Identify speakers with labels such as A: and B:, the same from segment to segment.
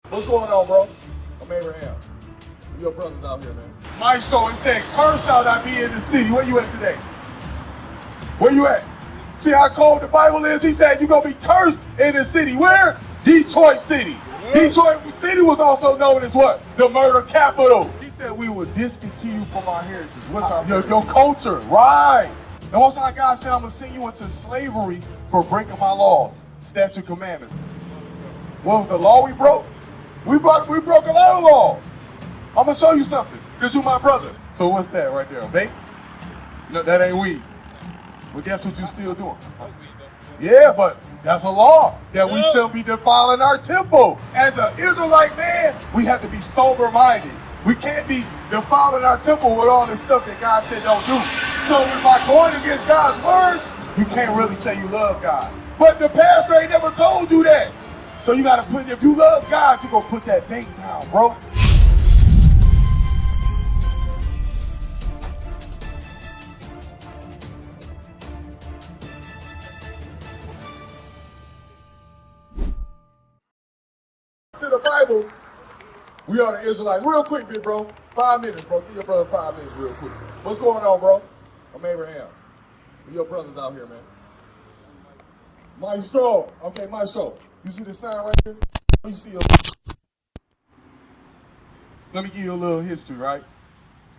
A: What's going on, bro? I'm Abraham. Your brother's out here, man. Maestro, it said, curse shall not be in the city. Where you at today? Where you at? See how cold the Bible is? He said you're going to be cursed in the city. Where? Detroit City. Detroit City was also known as what? The murder capital. He said we would discontinue from our heritage. What's our your culture? Right. And also our God said, I'm going to send you into slavery for breaking my laws, statute, commandments. What was the law we broke? We broke a lot of laws. I'm going to show you something, because you're my brother. So what's that right there, vape? No, that ain't weed. Well, guess what you still doing? Yeah, but that's a law that we shouldn't be defiling our temple. As an Israelite man, we have to be sober-minded. We can't be defiling our temple with all this stuff that God said don't do. So if I'm going against God's words, you can't really say you love God. But the pastor ain't never told you that. So you gotta put, if you love God, you gonna put that vape down, bro. To the Bible, we are the Israelites. Real quick, big bro. 5 minutes, bro. Give your brother 5 minutes real quick. What's going on, bro? I'm Abraham. Your brother's out here, man. Maestro. Okay, Maestro. You see the sign right here? You see a... Let me give you a little history, right?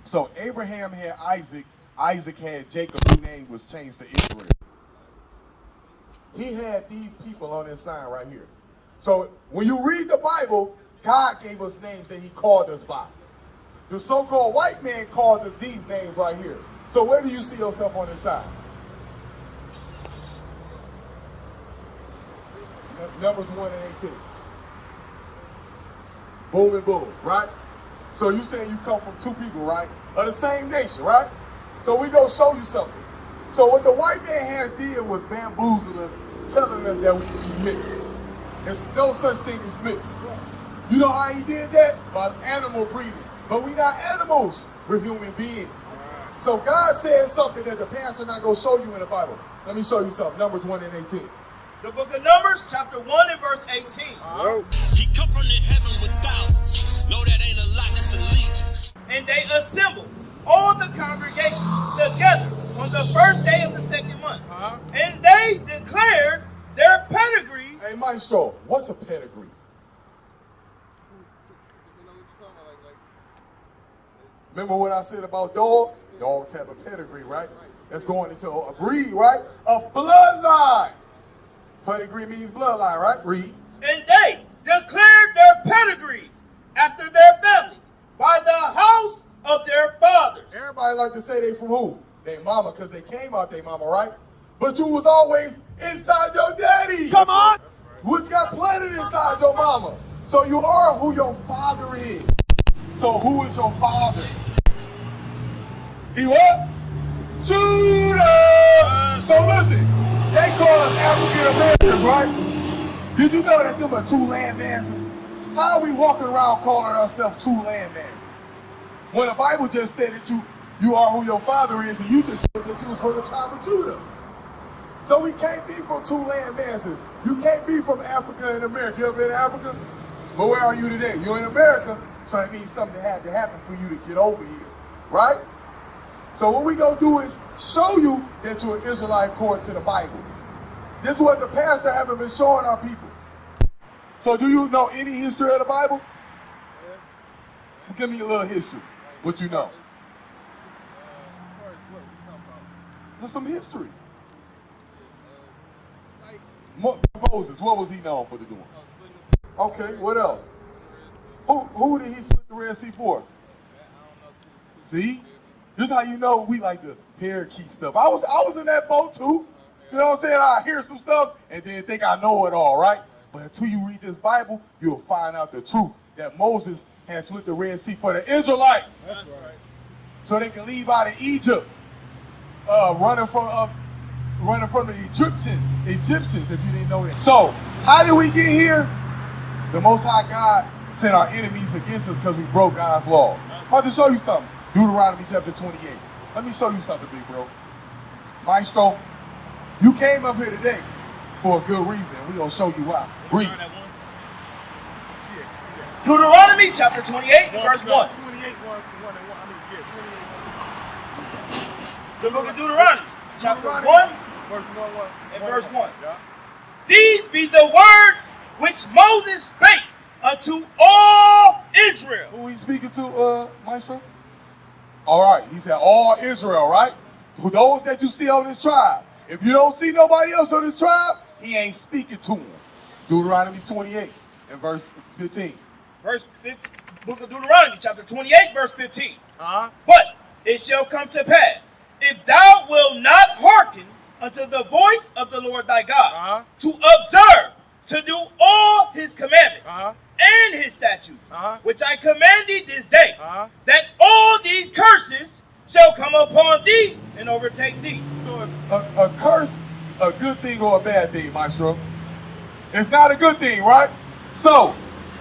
A: So Abraham had Isaac. Isaac had Jacob, whose name was changed to Israel. He had these people on his sign right here. So when you read the Bible, God gave us names that he called us by. The so-called white man called us these names right here. So where do you see yourself on this side? Numbers 1 and 18. Boom and boom, right? So you saying you come from two people, right? Of the same nation, right? So we gonna show you something. So what the white man has did was bamboozle us, telling us that we can be mixed. There's no such thing as mixed. You know how he did that? By animal breeding. But we not animals, we're human beings. So God said something that the pastor not gonna show you in the Bible. Let me show you something. Numbers 1 and 18.
B: The book of Numbers, chapter 1 and verse 18.
C: He come from the heaven with thousands. No, that ain't a lot, that's a legion.
B: And they assembled all the congregation together on the first day of the second month. And they declared their pedigrees.
A: Hey, Maestro, what's a pedigree? Remember what I said about dogs? Dogs have a pedigree, right? That's going into a breed, right? A bloodline. Pedigree means bloodline, right? Read.
B: And they declared their pedigrees after their families by the house of their fathers.
A: Everybody like to say they from who? They mama, because they came out their mama, right? But you was always inside your daddy.
B: Come on.
A: Which got planted inside your mama. So you are who your father is. So who is your father? He what? Judah! So listen, they call us African Americans, right? Did you know that them are two land masses? How are we walking around calling ourselves two land masses? When the Bible just said that you are who your father is, and you just said that you was from the tribe of Judah. So we can't be from two land masses. You can't be from Africa and America. You ever been to Africa? But where are you today? You're in America, so it means something had to happen for you to get over here, right? So what we gonna do is show you that you're an Israelite according to the Bible. This is what the pastor haven't been showing our people. So do you know any history of the Bible? Give me a little history. What you know? There's some history. Moses, what was he known for doing? Okay, what else? Who did he split the Red Sea for? See? This is how you know we like to parakeet stuff. I was in that boat too. You know what I'm saying? I hear some stuff and then think I know it all, right? But until you read this Bible, you'll find out the truth that Moses had split the Red Sea for the Israelites. That's right. So they can leave out of Egypt, running from the Egyptians, if you didn't know that. So, how did we get here? The Most High God sent our enemies against us because we broke God's laws. I'm about to show you something. Deuteronomy chapter 28. Let me show you something, big bro. Maestro, you came up here today for a good reason. We're going to show you why. Read. Yeah.
B: Deuteronomy chapter 28, verse 1.
A: 28, 1 and 1. I mean, yeah, 28.
B: The book of Deuteronomy, chapter 1
A: verse 1,
B: and verse 1.
A: Yeah.
B: These be the words which Moses spake unto all Israel.
A: Who he speaking to, Maestro? All right, he said all Israel, right? For those that you see on this tribe. If you don't see nobody else on this tribe, he ain't speaking to them. Deuteronomy 28 and verse 15.
B: Book of Deuteronomy, chapter 28, verse 15.
A: Uh-huh.
B: But it shall come to pass, if thou wilt not hearken unto the voice of the Lord thy God, to observe, to do all his commandments, and his statutes, which I command thee this day, that all these curses shall come upon thee and overtake thee.
A: So is a curse a good thing or a bad thing, Maestro? It's not a good thing, right? So,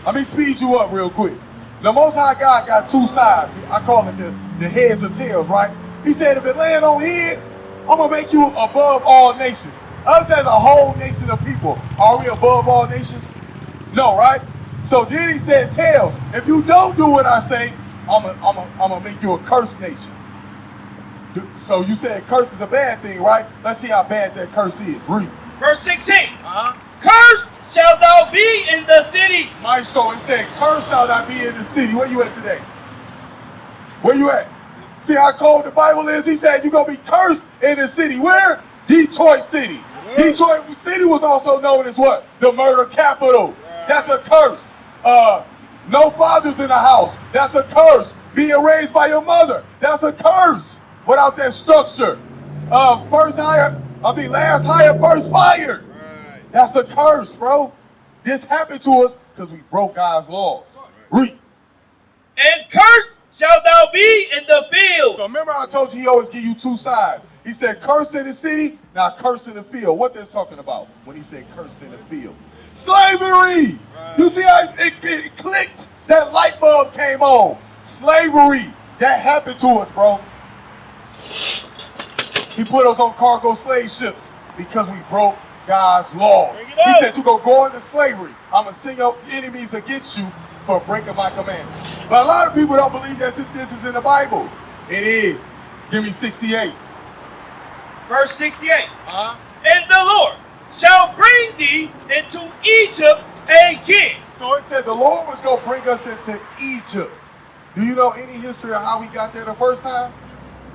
A: let me speed you up real quick. The Most High God got two sides. I call it the heads or tails, right? He said, if it land on heads, I'm going to make you above all nations. Us as a whole nation of people, are we above all nations? No, right? So then he said, tails. If you don't do what I say, I'm gonna make you a cursed nation. So you said curse is a bad thing, right? Let's see how bad that curse is. Read.
B: Verse 16. Cursed shalt thou be in the city.
A: Maestro, it said, cursed shall thou be in the city. Where you at today? Where you at? See how cold the Bible is? He said you're going to be cursed in the city. Where? Detroit City. Detroit City was also known as what? The murder capital. That's a curse. No fathers in the house. That's a curse. Being raised by your mother. That's a curse. Without that structure. Last hire, first fired. That's a curse, bro. This happened to us because we broke God's laws. Read.
B: And cursed shalt thou be in the field.
A: So remember I told you he always give you two sides. He said curse in the city, now curse in the field. What that's talking about when he said curse in the field? Slavery! You see how it clicked? That light bulb came on. Slavery. That happened to us, bro. He put us on cargo slave ships because we broke God's laws. He said you're going to go into slavery. I'm going to send your enemies against you for breaking my commandments. But a lot of people don't believe that this is in the Bible. It is. Give me 68.
B: Verse 68. And the Lord shall bring thee into Egypt again.
A: So it said the Lord was going to bring us into Egypt. Do you know any history of how we got there the first time?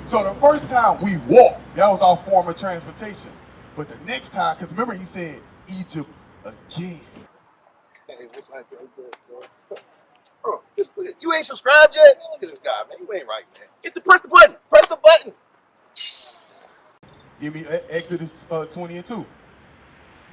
A: So the first time we walked, that was our form of transportation. But the next time, because remember he said Egypt again.
D: Hey, what's up, bro? Oh, you ain't subscribed yet? Look at this guy, man. You ain't right, man. Press the button. Press the button.
A: Give me Exodus 20 and 2.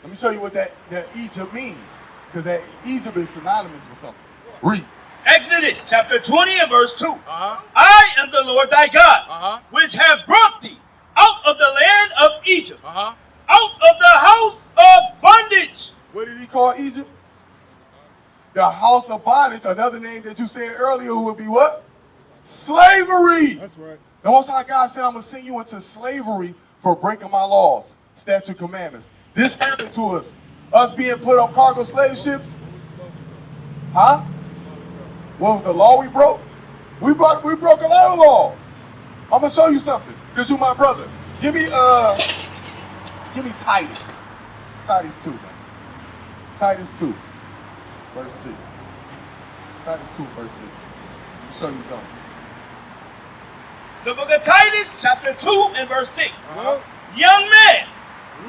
A: Let me show you what that Egypt means. Because that Egypt is synonymous with something. Read.
B: Exodus chapter 20 and verse 2. I am the Lord thy God, which have brought thee out of the land of Egypt, out of the house of bondage.
A: What did he call Egypt? The house of bondage. Another name that you said earlier would be what? Slavery. That's right. The Most High God said, I'm going to send you into slavery for breaking my laws, statute, commandments. This happened to us. Us being put on cargo slave ships. Huh? What was the law we broke? We broke a lot of laws. I'm gonna show you something, because you're my brother. Give me Titus. Titus 2, man. Titus 2, verse 6. Titus 2, verse 6. Let me show you something.
B: The book of Titus, chapter 2 and verse 6. Young man,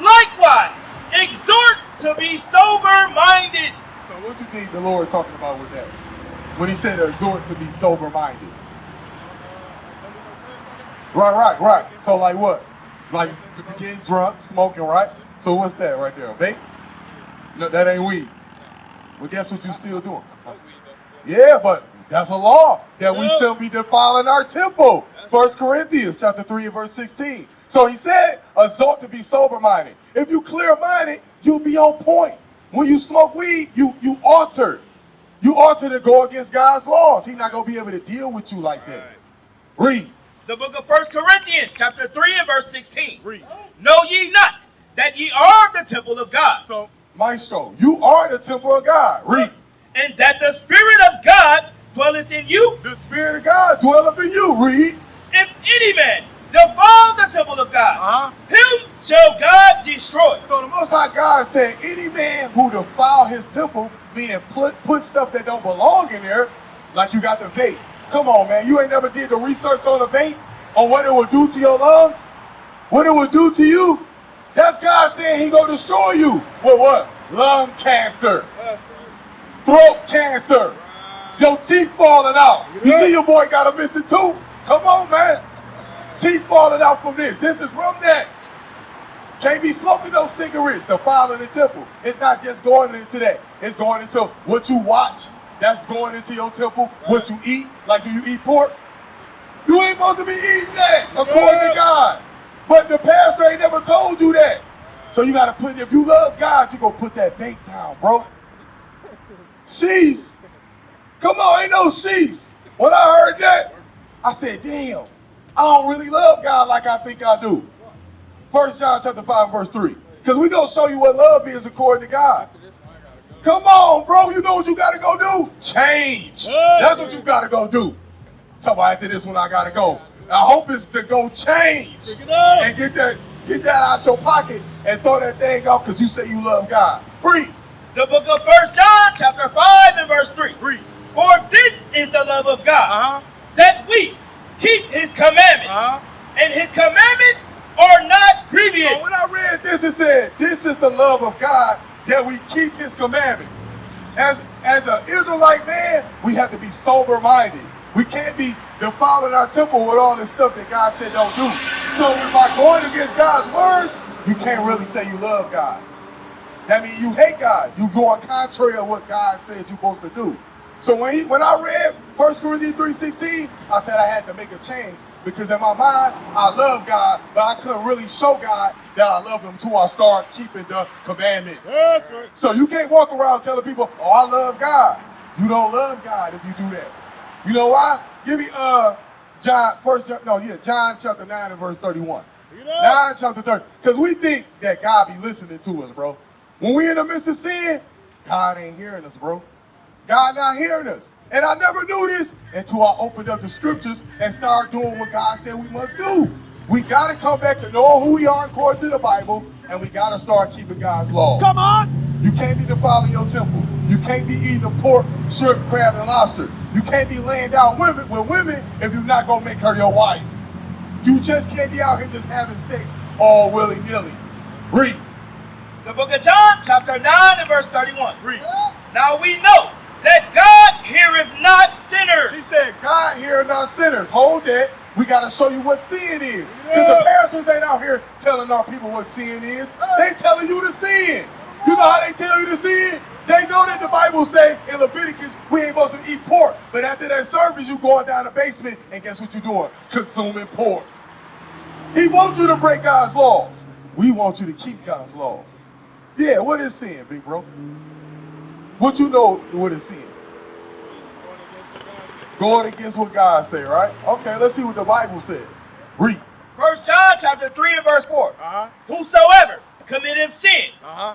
B: likewise, exhort to be sober-minded.
A: So what do you think the Lord talking about with that? When he said exhort to be sober-minded. Right. So like what? Like getting drunk, smoking, right? So what's that right there? A vape? No, that ain't weed. Well, guess what you still doing? Yeah, but that's a law that we shouldn't be defiling our temple. 1 Corinthians chapter 3 and verse 16. So he said, exhort to be sober-minded. If you clear-minded, you'll be on point. When you smoke weed, you alter. You ought to go against God's laws. He's not going to be able to deal with you like that. Read.
B: The book of 1 Corinthians, chapter 3 and verse 16.
A: Read.
B: Know ye not that ye are the temple of God?
A: So, Maestro, you are the temple of God. Read.
B: And that the Spirit of
A: that dwelleth in you. Read.
B: If any man defile the temple of God, him shall God destroy.
A: So the Most High God said, any man who defile his temple, meaning put stuff that don't belong in there, like you got the vape. Come on, man. You ain't never did the research on the vape, on what it will do to your lungs, what it will do to you. That's God saying he gonna destroy you. With what? Lung cancer, throat cancer, your teeth falling out. You see your boy got a missing tooth? Come on, man. Teeth falling out from this. This is from that. Can't be smoking those cigarettes, defiling the temple. It's not just going into that. It's going into what you watch. That's going into your temple. What you eat. Like, do you eat pork? You ain't supposed to be eating that, according to God. But the pastor ain't never told you that. So you got to put, if you love God, you going to put that vape down, bro. Sheesh. Come on, ain't no sheesh. When I heard that, I said, damn, I don't really love God like I think I do. 1 John chapter 5, verse 3. Because we're going to show you what love is according to God. Come on, bro. You know what you got to go do? Change. That's what you got to go do. Tell me after this one, I got to go. I hope it's to go change. And get that out your pocket and throw that thing out because you say you love God. Read.
B: The book of 1 John chapter 5 and verse 3.
A: Read.
B: For this is the love of God, that we keep his commandments. And his commandments are not grievous.
A: So when I read this, it said, this is the love of God, that we keep his commandments. As an Israelite man, we have to be sober-minded. We can't be defiling our temple with all this stuff that God said don't do. So if by going against God's words, you can't really say you love God. That means you hate God. You going contrary of what God said you're supposed to do. So when I read 1 Corinthians 3:16, I said I had to make a change. Because in my mind, I love God, but I couldn't really show God that I love him until I start keeping the commandments. That's right. So you can't walk around telling people, oh, I love God. You don't love God if you do that. You know why? Give me John chapter 9 and verse 31. 9 chapter 30. Because we think that God be listening to us, bro. When we in the midst of sin, God ain't hearing us, bro. God not hearing us. And I never knew this until I opened up the scriptures and started doing what God said we must do. We got to come back to know who we are according to the Bible, and we got to start keeping God's law. Come on! You can't be defiling your temple. You can't be eating the pork, shrimp, crab, and lobster. You can't be laying down with women if you're not going to make her your wife. You just can't be out here just having sex all willy-nilly. Read.
B: The book of John, chapter 9 and verse 31.
A: Read.
B: Now we know that God heareth not sinners.
A: He said, God heareth not sinners. Hold that. We got to show you what sin is. Because the Pharisees ain't out here telling our people what sin is. They telling you to sin. You know how they tell you to sin? They know that the Bible say in Leviticus, we ain't supposed to eat pork. But after that service, you going down the basement, and guess what you're doing? Consuming pork. He wants you to break God's laws. We want you to keep God's laws. Yeah, what is sin, big bro? What you know what is sin? Going against what God say, right? Okay, let's see what the Bible says. Read.
B: 1 John chapter 3 and verse 4. Whosoever committeth sin,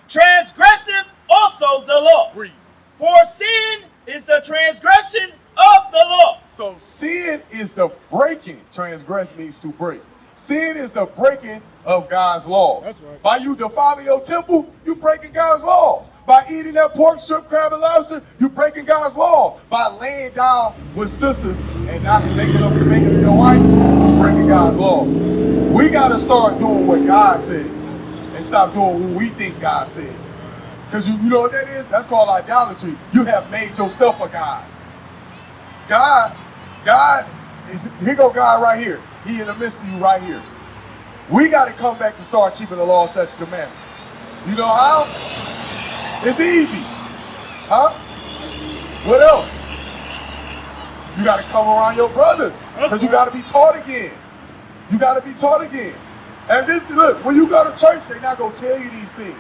B: transgressive also the law.
A: Read.
B: For sin is the transgression of the law.
A: So sin is the breaking. Transgress means to break. Sin is the breaking of God's laws. That's right. By you defiling your temple, you breaking God's laws. By eating that pork, shrimp, crab, and lobster, you breaking God's law. By laying down with sisters and not making them your wife, you breaking God's law. We got to start doing what God said and stop doing what we think God said. Because you know what that is? That's called idolatry. You have made yourself a God. God is, here go God right here. He in the midst of you right here. We got to come back and start keeping the law, statutes, commandments. You know how? It's easy. Huh? What else? You got to come around your brothers. Because you got to be taught again. You got to be taught again. And this, look, when you go to church, they're not going to tell you these things.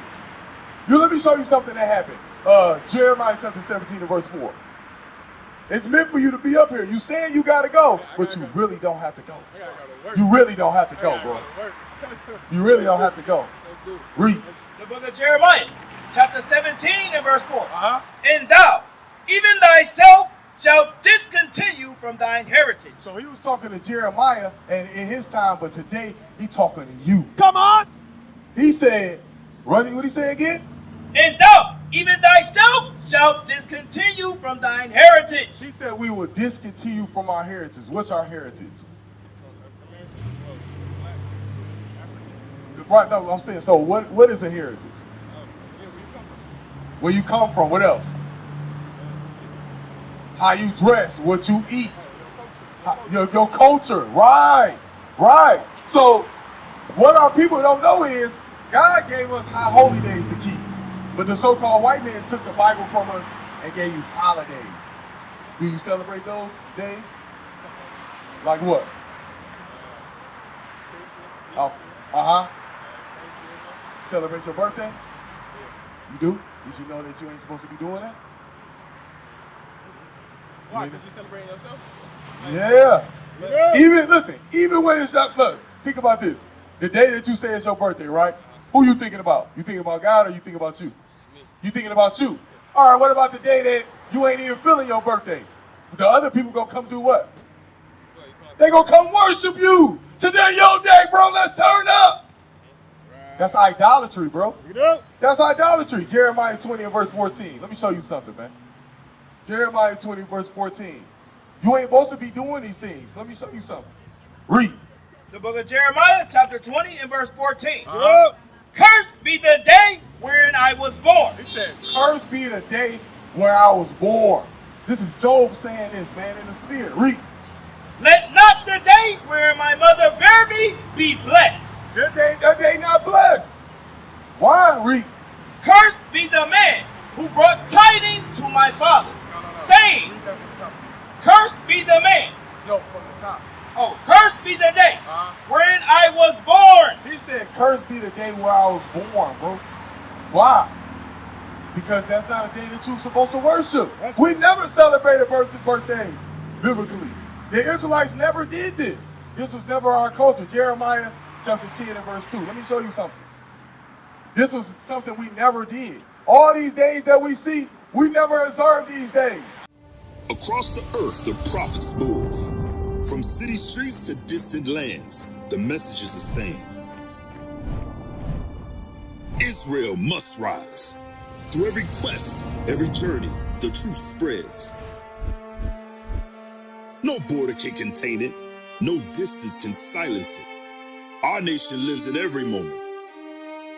A: Let me show you something that happened. Jeremiah chapter 17 and verse 4. It's meant for you to be up here. You saying you got to go, but you really don't have to go. You really don't have to go, bro. You really don't have to go. Read.
B: The book of Jeremiah, chapter 17 and verse 4. And thou, even thyself, shalt discontinue from thy inheritance, heritage.
A: So he was talking to Jeremiah and in his time, but today he talking to you.
E: Come on.
A: He said, what did he say again?
B: And thou, even thyself, shalt discontinue from thine heritage.
A: He said we will discontinue from our heritage. What's our heritage? Right, no, I'm saying, so what is a heritage? Where you come from, what else? How you dress, what you eat, your culture, right. So what our people don't know is God gave us high holy days to keep, but the so-called white man took the Bible from us and gave you holidays. Do you celebrate those days? Like what? Oh, celebrate your birthday? You do? Did you know that you ain't supposed to be doing that?
E: Why? Did you celebrate yourself?
A: Yeah. Even when it's not, look, think about this. The day that you say it's your birthday, right? Who you thinking about? You thinking about God or you thinking about you?
E: Me.
A: You thinking about you. All right, what about the day that you ain't even feeling your birthday? The other people gonna come do what? They gonna come worship you. Today your day, bro, let's turn up. That's idolatry, bro. That's idolatry. Jeremiah 20 and verse 14. Let me show you something, man. Jeremiah 20 verse 14. You ain't supposed to be doing these things. Let me show you something. Read.
B: The book of Jeremiah, chapter 20 and verse 14. Cursed be the day wherein I was born.
A: He said, cursed be the day where I was born. This is Job saying this, man, in the spirit. Read.
B: Let not the day wherein my mother bare me be blessed.
A: That day not blessed. Why? Read.
B: Cursed be the man who brought tidings to my father, saying, cursed be the man.
A: No, from the top.
B: Oh, cursed be the day wherein I was born.
A: He said, cursed be the day where I was born, bro. Why? Because that's not a day that you're supposed to worship. We never celebrated birthdays, biblically. The Israelites never did this. This was never our culture. Jeremiah chapter 10 and verse 2. Let me show you something. This was something we never did. All these days that we see, we never observed these days.
C: Across the earth, the prophets move. From city streets to distant lands, the message is the same. Israel must rise. Through every quest, every journey, the truth spreads. No border can contain it. No distance can silence it. Our nation lives in every moment.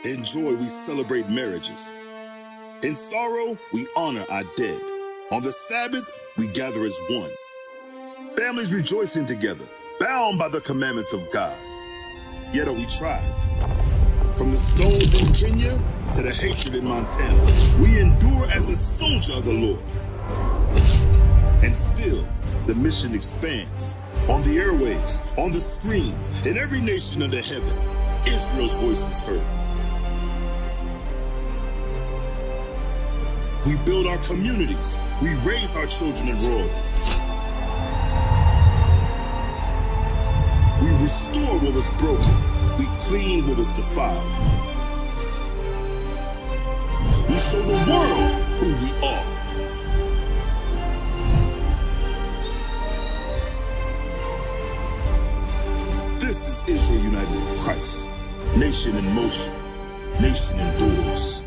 C: In joy, we celebrate marriages. In sorrow, we honor our dead. On the Sabbath, we gather as one. Families rejoicing together, bound by the commandments of God. Yet are we tried. From the stones in Kenya to the hatred in Montana, we endure as a soldier of the Lord. And still, the mission expands. On the airwaves, on the screens, in every nation under heaven, Israel's voice is heard. We build our communities. We raise our children in royalty. We restore what was broken. We clean what was defiled. We show the world who we are. This is Israel united in Christ. Nation in motion. Nation endures.